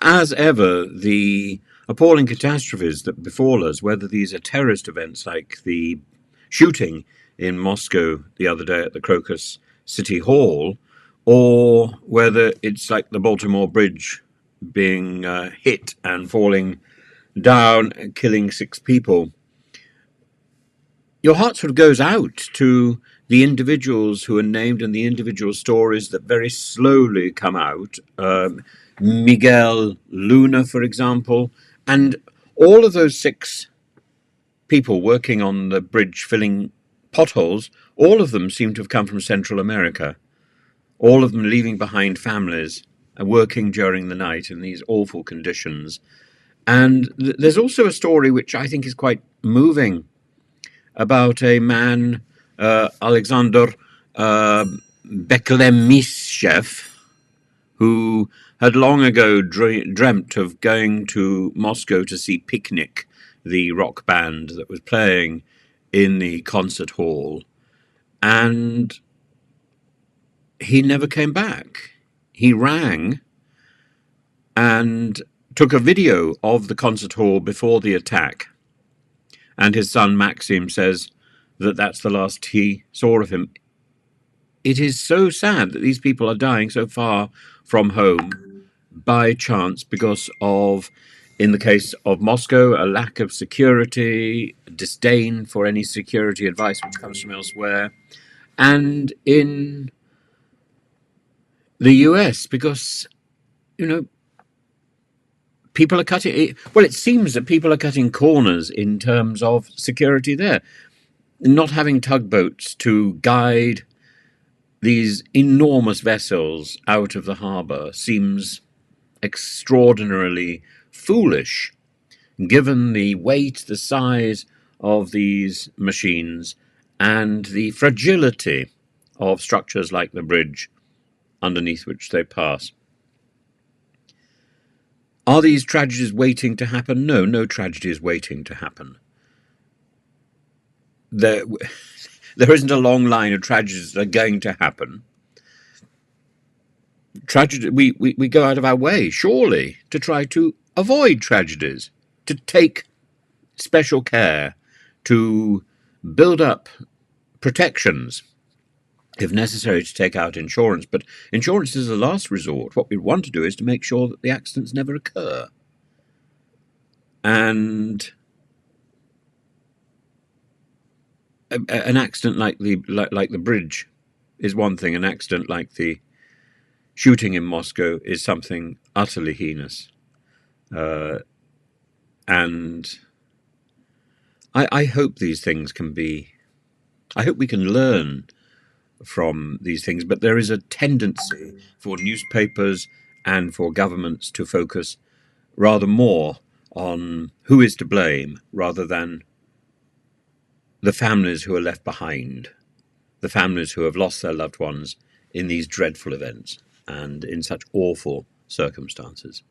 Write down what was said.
As ever, the appalling catastrophes that befall us, whether these are terrorist events like the shooting in Moscow the other day at the Crocus City Hall, or whether it's like the Baltimore Bridge being hit and falling down, killing 6 people, your heart sort of goes out to the individuals who are named and the individual stories that very slowly come out. Miguel Luna, for example, and all of those 6 people working on the bridge filling potholes, all of them seem to have come from Central America, all of them leaving behind families and working during the night in these awful conditions. And there's also a story which I think is quite moving about a man, Alexander Beklemishev, who had long ago dreamt of going to Moscow to see Picnic, the rock band that was playing in the concert hall. And he never came back. He rang and took a video of the concert hall before the attack. And his son Maxim says that that's the last he saw of him. It is so sad that these people are dying so far from home by chance because of, in the case of Moscow, a lack of security, disdain for any security advice which comes from elsewhere, and in the US because, people are cutting. Well, it seems that people are cutting corners in terms of security there. Not having tugboats to guide these enormous vessels out of the harbour seems extraordinarily foolish, given the weight, the size of these machines, and the fragility of structures like the bridge underneath which they pass. Are these tragedies waiting to happen? No, no tragedy is waiting to happen. There isn't a long line of tragedies that are going to happen. Tragedy, we go out of our way, surely, to try to avoid tragedies, to take special care, to build up protections, if necessary, to take out insurance. But insurance is a last resort. What we want to do is to make sure that the accidents never occur. And an accident like the bridge is one thing. An accident like the shooting in Moscow is something utterly heinous. And I hope these things can be... I hope we can learn from these things, but there is a tendency for newspapers and for governments to focus rather more on who is to blame rather than the families who are left behind, the families who have lost their loved ones in these dreadful events and in such awful circumstances.